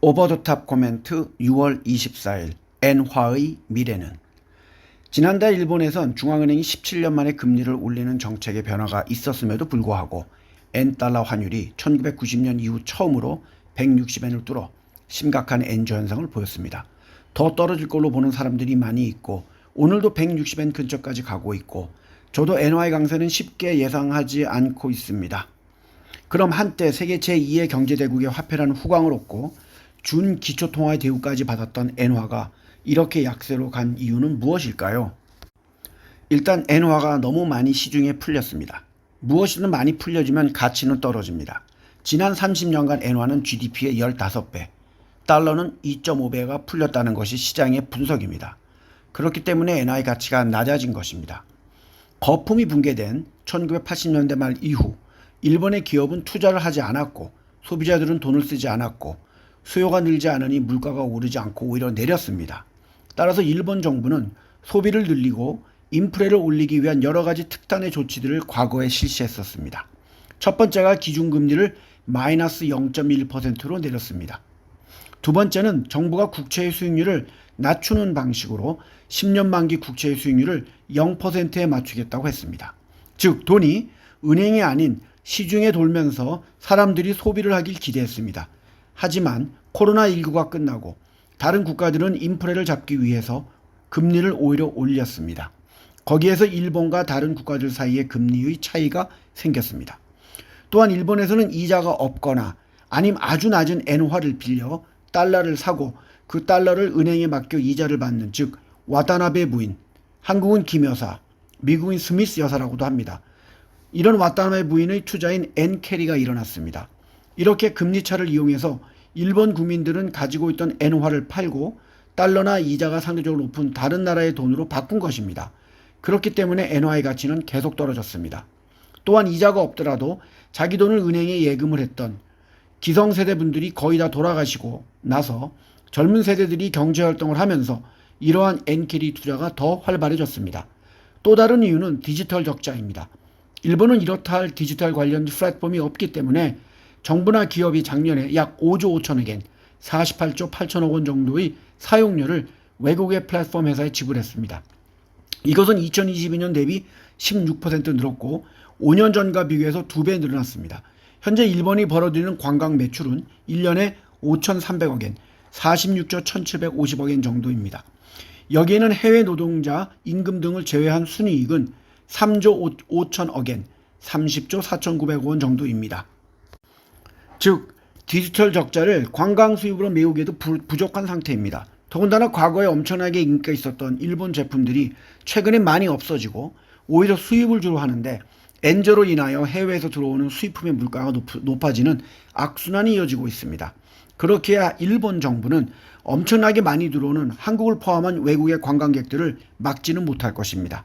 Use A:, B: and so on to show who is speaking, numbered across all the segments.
A: 오버더탑 코멘트 6월 24일 엔화의 미래는. 지난달 일본에선 중앙은행이 17년 만에 금리를 올리는 정책의 변화가 있었음에도 불구하고 엔달러 환율이 1990년 이후 처음으로 160엔을 뚫어 심각한 엔저 현상을 보였습니다. 더 떨어질 걸로 보는 사람들이 많이 있고 오늘도 160엔 근처까지 가고 있고 저도 엔화의 강세는 쉽게 예상하지 않고 있습니다. 그럼 한때 세계 제2의 경제대국의 화폐라는 후광을 얻고 준기초통화의 대우까지 받았던 엔화가 이렇게 약세로 간 이유는 무엇일까요? 일단 엔화가 너무 많이 시중에 풀렸습니다. 무엇이든 많이 풀려지면 가치는 떨어집니다. 지난 30년간 엔화는 GDP의 15배, 달러는 2.5배가 풀렸다는 것이 시장의 분석입니다. 그렇기 때문에 엔화의 가치가 낮아진 것입니다. 거품이 붕괴된 1980년대 말 이후 일본의 기업은 투자를 하지 않았고 소비자들은 돈을 쓰지 않았고 수요가 늘지 않으니 물가가 오르지 않고 오히려 내렸습니다. 따라서 일본 정부는 소비를 늘리고 인플레를 올리기 위한 여러 가지 특단의 조치들을 과거에 실시했었습니다. 첫 번째가 기준금리를 마이너스 0.1%로 내렸습니다. 두 번째는 정부가 국채의 수익률을 낮추는 방식으로 10년 만기 국채의 수익률을 0%에 맞추겠다고 했습니다. 즉 돈이 은행이 아닌 시중에 돌면서 사람들이 소비를 하길 기대했습니다. 하지만 코로나19가 끝나고 다른 국가들은 인플레를 잡기 위해서 금리를 오히려 올렸습니다. 거기에서 일본과 다른 국가들 사이에 금리의 차이가 생겼습니다. 또한 일본에서는 이자가 없거나 아니면 아주 낮은 엔화를 빌려 달러를 사고 그 달러를 은행에 맡겨 이자를 받는, 즉 와타나베 부인, 한국은 김 여사, 미국인 스미스 여사라고도 합니다. 이런 와타나베 부인의 투자인 엔캐리가 일어났습니다. 이렇게 금리차를 이용해서 일본 국민들은 가지고 있던 엔화를 팔고 달러나 이자가 상대적으로 높은 다른 나라의 돈으로 바꾼 것입니다. 그렇기 때문에 엔화의 가치는 계속 떨어졌습니다. 또한 이자가 없더라도 자기 돈을 은행에 예금을 했던 기성세대 분들이 거의 다 돌아가시고 나서 젊은 세대들이 경제활동을 하면서 이러한 엔캐리 투자가 더 활발해졌습니다. 또 다른 이유는 디지털 적자입니다. 일본은 이렇다 할 디지털 관련 플랫폼이 없기 때문에 정부나 기업이 작년에 약 5조 5천억 엔, 48조 8천억 원 정도의 사용료를 외국의 플랫폼 회사에 지불했습니다. 이것은 2022년 대비 16% 늘었고 5년 전과 비교해서 2배 늘어났습니다. 현재 일본이 벌어들이는 관광 매출은 1년에 5,300억 엔, 46조 1,750억 엔 정도입니다. 여기에는 해외 노동자 임금 등을 제외한 순이익은 3조 5천억 엔, 30조 4,900억 원 정도입니다. 즉 디지털 적자를 관광 수입으로 메우기에도 부족한 상태입니다. 더군다나 과거에 엄청나게 인기가 있었던 일본 제품들이 최근에 많이 없어지고 오히려 수입을 주로 하는데 엔저로 인하여 해외에서 들어오는 수입품의 물가가 높아지는 악순환이 이어지고 있습니다. 그렇게 해야 일본 정부는 엄청나게 많이 들어오는 한국을 포함한 외국의 관광객들을 막지는 못할 것입니다.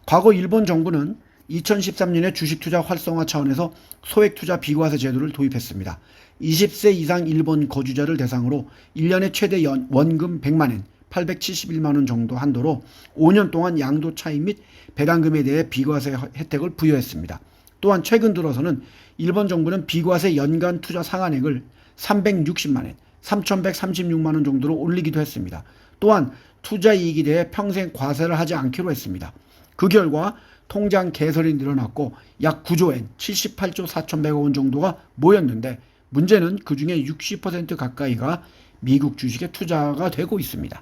A: 과거 일본 정부는 2013년에 주식투자 활성화 차원에서 소액투자 비과세 제도를 도입했습니다. 20세 이상 일본 거주자를 대상으로 1년에 최대 원금 100만엔, 871만원 정도 한도로 5년 동안 양도 차익 및 배당금에 대해 비과세 혜택을 부여했습니다. 또한 최근 들어서는 일본 정부는 비과세 연간 투자 상한액을 360만엔, 3136만원 정도로 올리기도 했습니다. 또한 투자 이익에 대해 평생 과세를 하지 않기로 했습니다. 그 결과 통장 개설이 늘어났고 약 9조엔 78조 4,100억 원 정도가 모였는데 문제는 그중에 60% 가까이가 미국 주식에 투자가 되고 있습니다.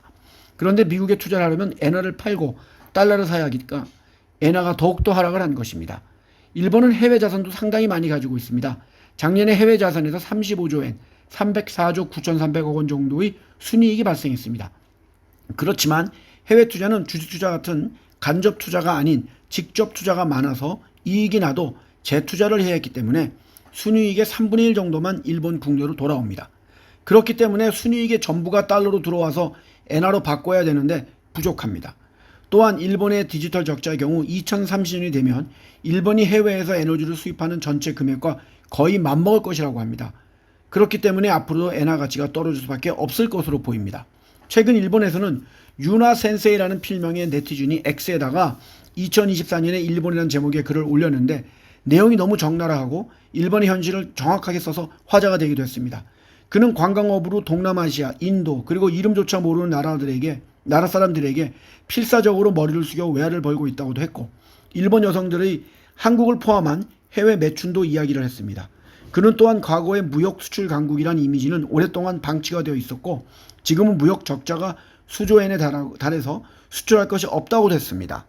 A: 그런데 미국에 투자를 하려면 엔화를 팔고 달러를 사야 하니까 엔화가 더욱더 하락을 한 것입니다. 일본은 해외 자산도 상당히 많이 가지고 있습니다. 작년에 해외 자산에서 35조엔 304조 9,300억 원 정도의 순이익이 발생했습니다. 그렇지만 해외 투자는 주식 투자 같은 간접 투자가 아닌 직접 투자가 많아서 이익이 나도 재투자를 해야 했기 때문에 순이익의 3분의 1 정도만 일본 국내로 돌아옵니다. 그렇기 때문에 순이익의 전부가 달러로 들어와서 엔화로 바꿔야 되는데 부족합니다. 또한 일본의 디지털 적자의 경우 2030년이 되면 일본이 해외에서 에너지를 수입하는 전체 금액과 거의 맞먹을 것이라고 합니다. 그렇기 때문에 앞으로도 엔화 가치가 떨어질 수밖에 없을 것으로 보입니다. 최근 일본에서는 유나 센세이라는 필명의 네티즌이 X에다가 2024년에 일본이라는 제목의 글을 올렸는데 내용이 너무 적나라하고 일본의 현실을 정확하게 써서 화제가 되기도 했습니다. 그는 관광업으로 동남아시아, 인도 그리고 이름조차 모르는 나라 사람들에게 필사적으로 머리를 숙여 외화를 벌고 있다고도 했고 일본 여성들의 한국을 포함한 해외 매춘도 이야기를 했습니다. 그는 또한 과거의 무역 수출 강국이란 이미지는 오랫동안 방치가 되어 있었고 지금은 무역 적자가 수조엔에 달해서 수출할 것이 없다고도 했습니다.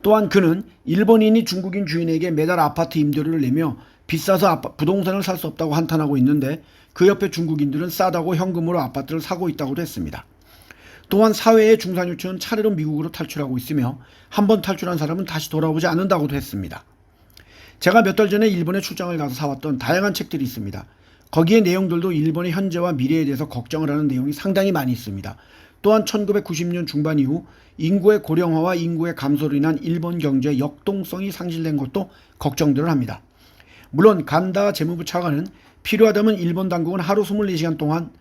A: 또한 그는 일본인이 중국인 주인에게 매달 아파트 임대료를 내며 비싸서 부동산을 살 수 없다고 한탄하고 있는데 그 옆에 중국인들은 싸다고 현금으로 아파트를 사고 있다고도 했습니다. 또한 사회의 중산유층은 차례로 미국으로 탈출하고 있으며 한번 탈출한 사람은 다시 돌아오지 않는다고도 했습니다. 제가 몇 달 전에 일본에 출장을 가서 사왔던 다양한 책들이 있습니다. 거기에 내용들도 일본의 현재와 미래에 대해서 걱정을 하는 내용이 상당히 많이 있습니다. 또한 1990년 중반 이후 인구의 고령화와 인구의 감소로 인한 일본 경제의 역동성이 상실된 것도 걱정들을 합니다. 물론 간다 재무부 차관은 필요하다면 일본 당국은 하루 24시간 동안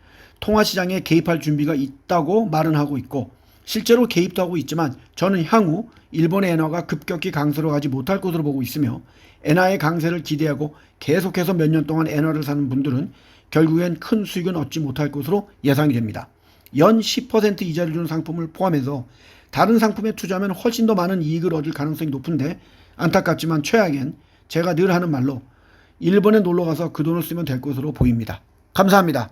A: 통화시장에 개입할 준비가 있다고 말은 하고 있고 실제로 개입도 하고 있지만 저는 향후 일본의 엔화가 급격히 강세로 가지 못할 것으로 보고 있으며 엔화의 강세를 기대하고 계속해서 몇 년 동안 엔화를 사는 분들은 결국엔 큰 수익은 얻지 못할 것으로 예상이 됩니다. 연 10% 이자를 주는 상품을 포함해서 다른 상품에 투자하면 훨씬 더 많은 이익을 얻을 가능성이 높은데 안타깝지만 최악엔 제가 늘 하는 말로 일본에 놀러가서 그 돈을 쓰면 될 것으로 보입니다. 감사합니다.